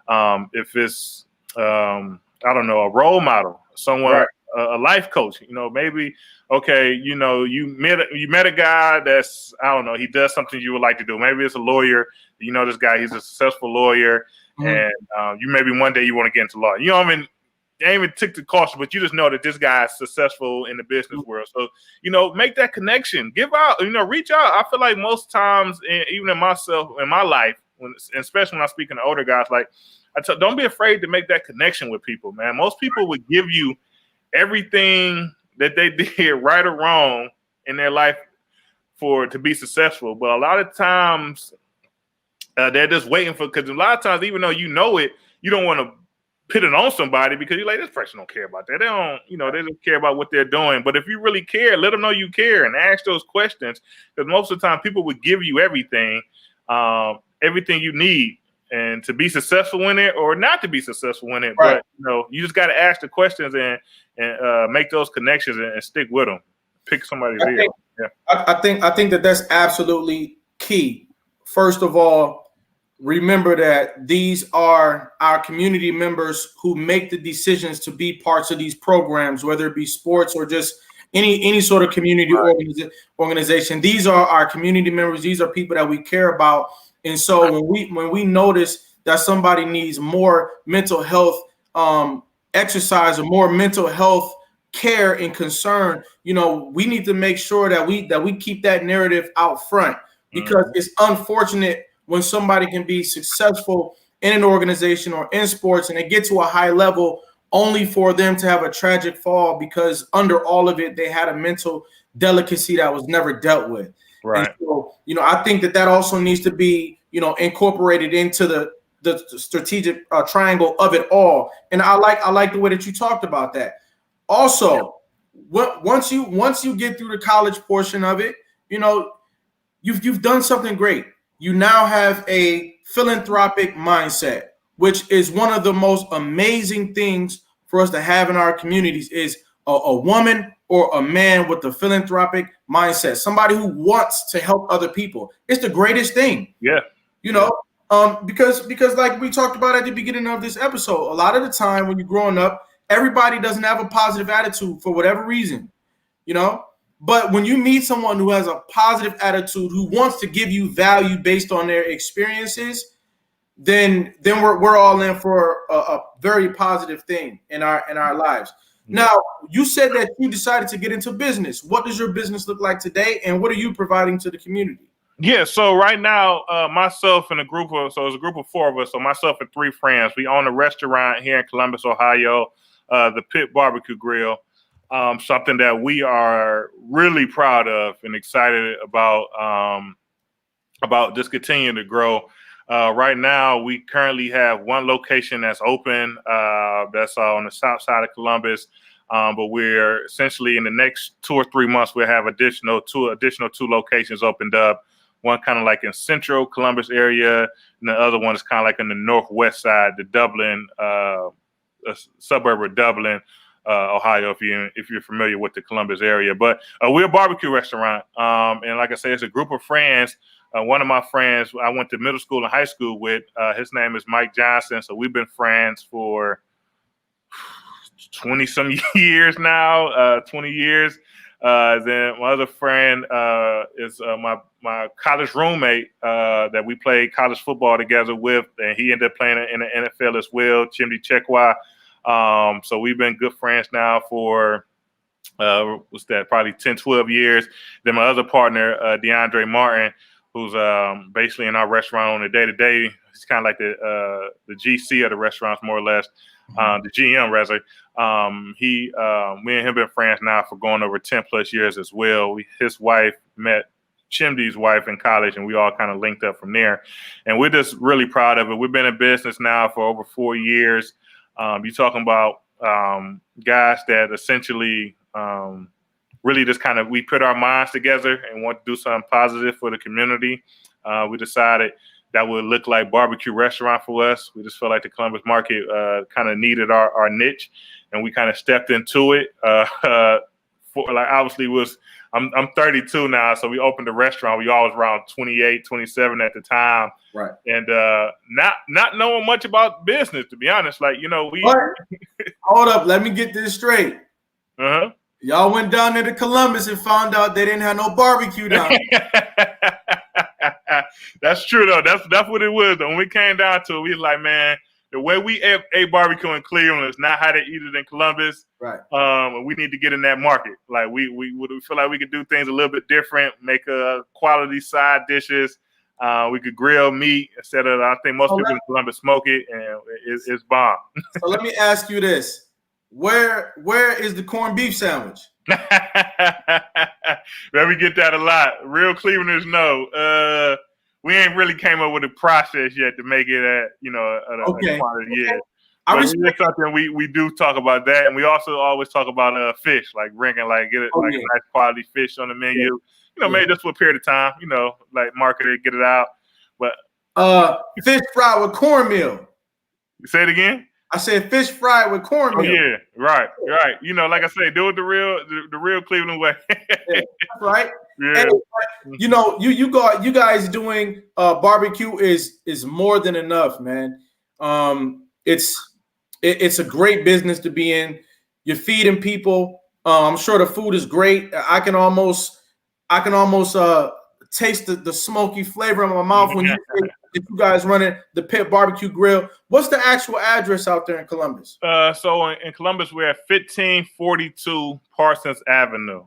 If it's, I don't know, a role model, someone, a life coach, you know, maybe, okay, you know, you met a guy that's, I don't know, he does something you would like to do. Maybe it's a lawyer. You know, this guy, he's a successful lawyer, and you maybe one day you want to get into law. You know, I mean, you ain't even took the course, but you just know that this guy is successful in the business world. So, you know, make that connection. Give out, you know, reach out. I feel like most times, even in myself, in my life, especially when I'm speaking to older guys, like, don't be afraid to make that connection with people, man. Most people would give you everything that they did right or wrong in their life to be successful. But a lot of times they're just waiting because a lot of times, even though you know it, you don't want to put it on somebody because you're like, this person don't care about that. They don't, you know, they don't care about what they're doing. But if you really care, let them know you care and ask those questions, because most of the time people would give you everything you need, and to be successful in it or not to be successful in it. But, you know, you just got to ask the questions and make those connections and stick with them. Pick somebody there. I think that's absolutely key. First of all, remember that these are our community members who make the decisions to be parts of these programs, whether it be sports or just any sort of community organization. These are our community members. These are people that we care about. And so when we notice that somebody needs more mental health exercise or more mental health care and concern, you know, we need to make sure that we keep that narrative out front, because it's unfortunate when somebody can be successful in an organization or in sports and they get to a high level only for them to have a tragic fall because under all of it they had a mental delicacy that was never dealt with. Right. And so, you know, I think that also needs to be, you know, incorporated into the the strategic triangle of it all. And I like the way that you talked about that. Also, once you get through the college portion of it, you know, you've done something great. You now have a philanthropic mindset, which is one of the most amazing things for us to have in our communities, is a woman or a man with a philanthropic mindset, somebody who wants to help other people. It's the greatest thing. Yeah. You know, because like we talked about at the beginning of this episode, a lot of the time when you're growing up, everybody doesn't have a positive attitude for whatever reason, you know. But when you meet someone who has a positive attitude, who wants to give you value based on their experiences, then we're all in for a very positive thing in our lives. Now, you said that you decided to get into business. What does your business look like today, and what are you providing to the community? Yeah, so right now, myself and it's a group of 4 of us. So myself and 3 friends, we own a restaurant here in Columbus, Ohio, the Pit Barbecue Grill. Something that we are really proud of and excited about just continuing to grow. Right now, we currently have 1 location that's open. That's on the south side of Columbus. But we're essentially in the next 2 or 3 months, we'll have additional two locations opened up. One kind of like in central Columbus area, and the other one is kind of like in the northwest side, the Dublin, a suburb of Dublin, Ohio, if you're familiar with the Columbus area. But we're a barbecue restaurant, and like I said, it's a group of friends. One of my friends I went to middle school and high school with, his name is Mike Johnson. So we've been friends for 20 some years now, 20 years. Then my other friend is my college roommate that we played college football together with, and he ended up playing in the NFL as well, Chimdi Chekwa. So we've been good friends now for probably 10, 12 years. Then my other partner, DeAndre Martin, who's basically in our restaurant on a day-to-day. He's kind of like the GC of the restaurants, more or less, the GM rather. Me and him been friends now for going over 10 plus years as well. His wife met Chimdi's wife in college, and we all kind of linked up from there. And we're just really proud of it. We've been in business now for over 4 years. You're talking about guys that essentially really just kind of, we put our minds together and want to do something positive for the community. We decided that would look like barbecue restaurant for us. We just felt like the Columbus market kind of needed our niche, and we kind of stepped into it. I'm 32 now, so we opened a restaurant. We all was around 28, 27 at the time. Right. And not knowing much about business, to be honest. Like, you know, hold up, let me get this straight. Uh-huh. Y'all went down there to Columbus and found out they didn't have no barbecue down there. That's true though. That's what it was. When we came down to it, we was like, man, the way we ate barbecue in Cleveland is not how they eat it in Columbus. Right. We need to get in that market. Like we feel like we could do things a little bit different, make quality side dishes. We could grill meat instead of, I think most people in Columbus smoke it, and it's bomb. So let me ask you this. Where is the corned beef sandwich? Man, we get that a lot. Real Clevelanders know. We ain't really came up with a process yet to make it at a quality. Yeah. But it's something we do talk about that, and we also always talk about fish, like bringing a nice quality fish on the menu. Yeah. Maybe just for a period of time. Like market it, get it out. But fish fried with cornmeal. Say it again. I said fish fried with cornmeal. Oh, yeah, right. Like I say, do it the real Cleveland way. Yeah, right. Yeah. And, you guys doing barbecue is more than enough, man. It's a great business to be in. You're feeding people. I'm sure the food is great. I can almost taste the smoky flavor in my mouth when you guys running the Pit Barbecue Grill. What's the actual address out there in Columbus? So in Columbus, we're at 1542 Parsons Avenue.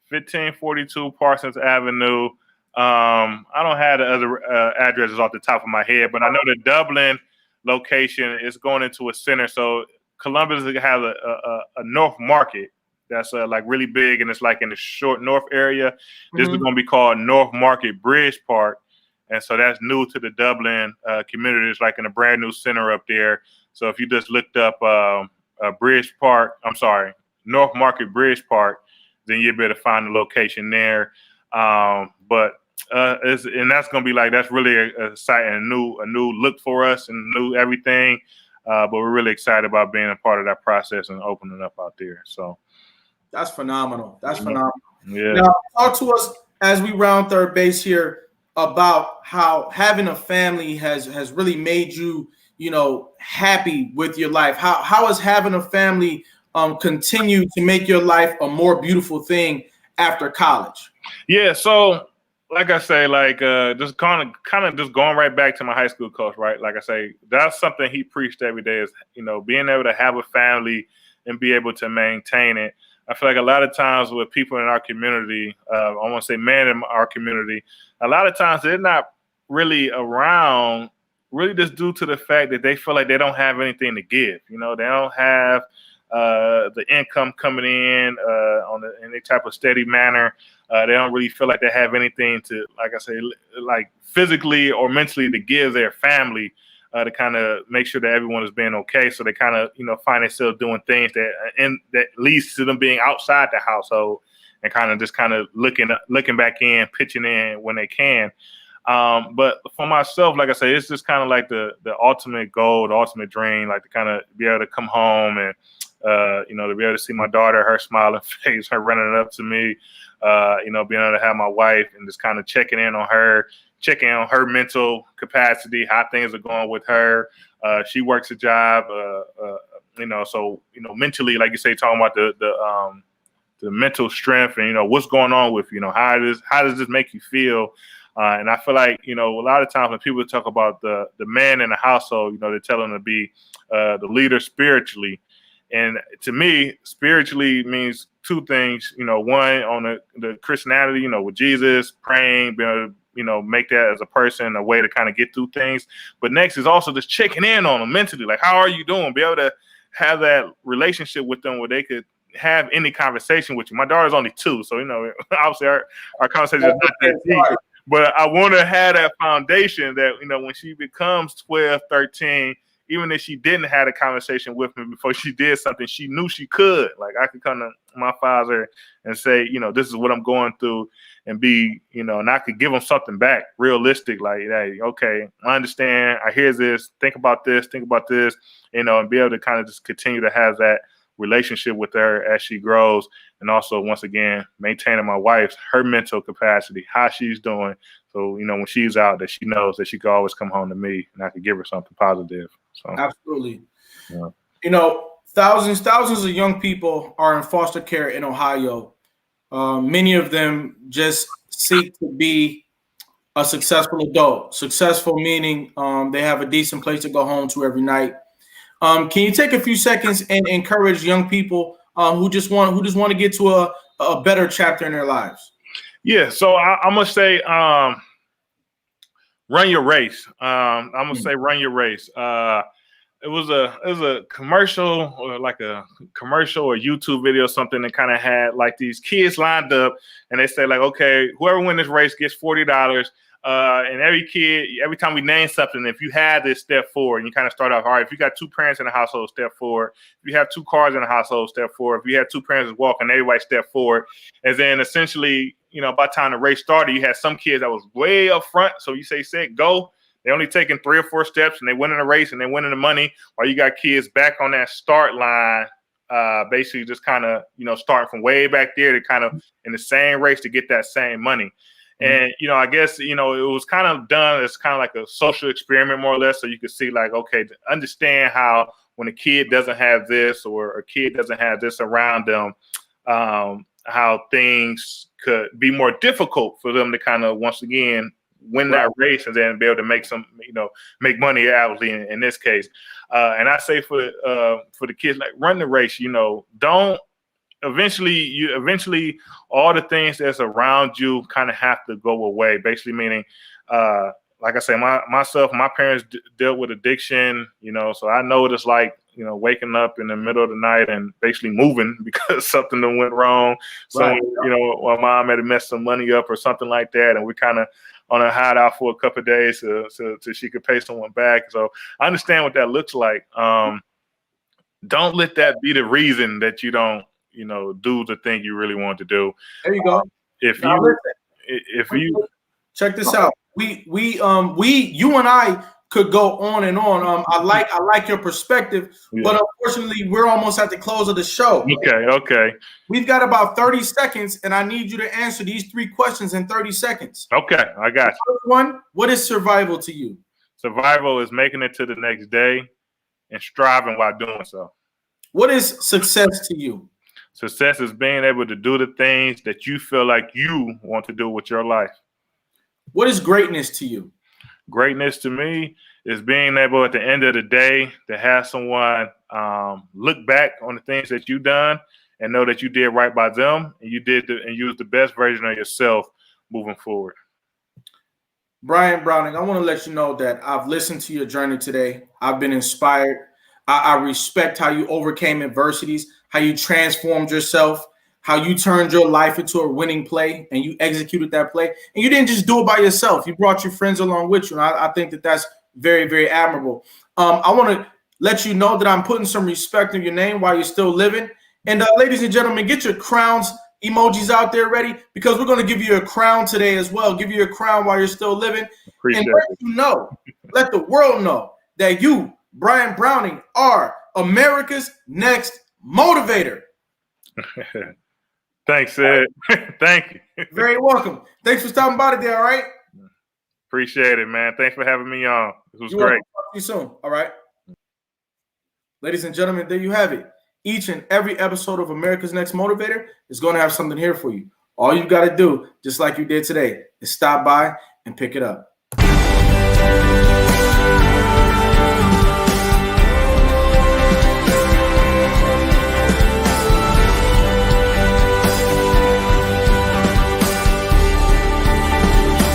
1542 Parsons Avenue. I don't have the other addresses off the top of my head, but I know the Dublin location is going into a center. So Columbus has a North Market that's like really big, and it's like in the short north area. This is going to be called North Market Bridge Park. And so that's new to the Dublin community. It's like in a brand new center up there. So if you just looked up North Market Bridge Park, then you'll be able to find the location there. But that's going to be that's really a site and a new look for us and new everything. But we're really excited about being a part of that process and opening up out there. So that's phenomenal. That's phenomenal. Yeah. Now, talk to us as we round third base here about how having a family has really made you, happy with your life. How has having a family continue to make your life a more beautiful thing after college? Yeah. So, like I say, just kind of just going right back to my high school coach, right? Like I say, that's something he preached every day is, being able to have a family and be able to maintain it. I feel like a lot of times with people in our community, I want to say men in our community, a lot of times they're not really around really just due to the fact that they feel like they don't have anything to give. They don't have the income coming in in any type of steady manner. They don't really feel like they have anything to, like I say, like physically or mentally to give their family to kind of make sure that everyone is being okay. So they kind of, find themselves doing things that leads to them being outside the household and kind of looking back in, pitching in when they can. But for myself, like I say, it's just kind of like the ultimate goal, the ultimate dream, like to kind of be able to come home and, to be able to see my daughter, her smiling face, her running up to me, being able to have my wife and just kind of checking on her mental capacity, how things are going with her. She works a job, so, mentally, like you say, talking about the mental strength and, what's going on with, how does this make you feel? And I feel like, a lot of times when people talk about the man in the household, they tell them to be the leader spiritually. And to me, spiritually means two things. One on the Christianity, with Jesus, praying, being able to, make that as a person a way to kind of get through things. But next is also just checking in on them mentally. Like, how are you doing? Be able to have that relationship with them where they could have any conversation with you. My daughter's only 2, so, obviously our conversation is not that deep. But I want to have that foundation that, when she becomes 12, 13, even if she didn't have a conversation with me before she did something, she knew she could. Like, I could come to my father and say, this is what I'm going through and be, and I could give them something back, realistic. Like, hey, okay, I understand. I hear this. Think about this, and be able to kind of just continue to have that relationship with her as she grows. And also, once again, maintaining my wife's, her mental capacity, how she's doing. So, when she's out, that she knows that she can always come home to me and I can give her something positive. So, absolutely. Yeah. Thousands of young people are in foster care in Ohio. Many of them just seek to be a successful adult. Successful meaning they have a decent place to go home to every night. Can you take a few seconds and encourage young people who just want to get to a better chapter in their lives? Yeah, so I'm gonna say run your race. I'm gonna say run your race. It was a commercial or like a commercial or YouTube video or something that kind of had like these kids lined up and they say like, okay, whoever wins this race gets $40. And every time we name something, if you had this, step forward. And you kind of start off, all right, if you got 2 parents in the household, step forward. If you have 2 cars in the household, step forward. If you have 2 parents walking, everybody step forward. And then essentially, by the time the race started, you had some kids that was way up front. So you say, set, go. They only taking 3 or 4 steps and they winning the race and they winning the money. While you got kids back on that start line, basically just kind of, starting from way back there to kind of in the same race to get that same money. And, I guess, it was kind of done as kind of like a social experiment, more or less. So you could see like, okay, to understand how when a kid doesn't have this or a kid doesn't have this around them, how things could be more difficult for them to kind of, once again, win that race and then be able to make some, make money, obviously, in this case. And I say for the kids, like, run the race, don't. Eventually all the things that's around you kind of have to go away, basically meaning, like I say, my parents dealt with addiction, so I know what it's like waking up in the middle of the night and basically moving because something that went wrong. So, Right. my mom had to mess some money up or something like that. And we kind of on a hideout for a couple of days so she could pay someone back. So I understand what that looks like. Don't let that be the reason that you don't, do the thing you really want to do. There you go. If you check this out, you and I could go on and on. I like your perspective, but unfortunately, we're almost at the close of the show. Okay. We've got about 30 seconds, and I need you to answer these 3 questions in 30 seconds. Okay, I got you. First one, what is survival to you? Survival is making it to the next day and striving while doing so. What is success to you? Success is being able to do the things that you feel like you want to do with your life. What is greatness to you? Greatness to me is being able at the end of the day to have someone look back on the things that you've done and know that you did right by them and you was the best version of yourself moving forward. Bryant Browning, I want to let you know that I've listened to your journey today. I've been inspired. I respect how you overcame adversities, how you transformed yourself, how you turned your life into a winning play and you executed that play. And you didn't just do it by yourself. You brought your friends along with you. And I think that that's very, very admirable. I want to let you know that I'm putting some respect in your name while you're still living. And ladies and gentlemen, get your crowns emojis out there ready because we're going to give you a crown today as well. Give you a crown while you're still living. Appreciate Let the world know that you, Bryant Browning, are America's next motivator. Thanks, Ed. Thank you. Very welcome. Thanks for stopping by today, all right? Appreciate it, man. Thanks for having me on. This was You're great. welcome. Talk to you soon, all right? Ladies and gentlemen, there you have it. Each and every episode of America's Next Motivator is going to have something here for you. All you've got to do, just like you did today, is stop by and pick it up.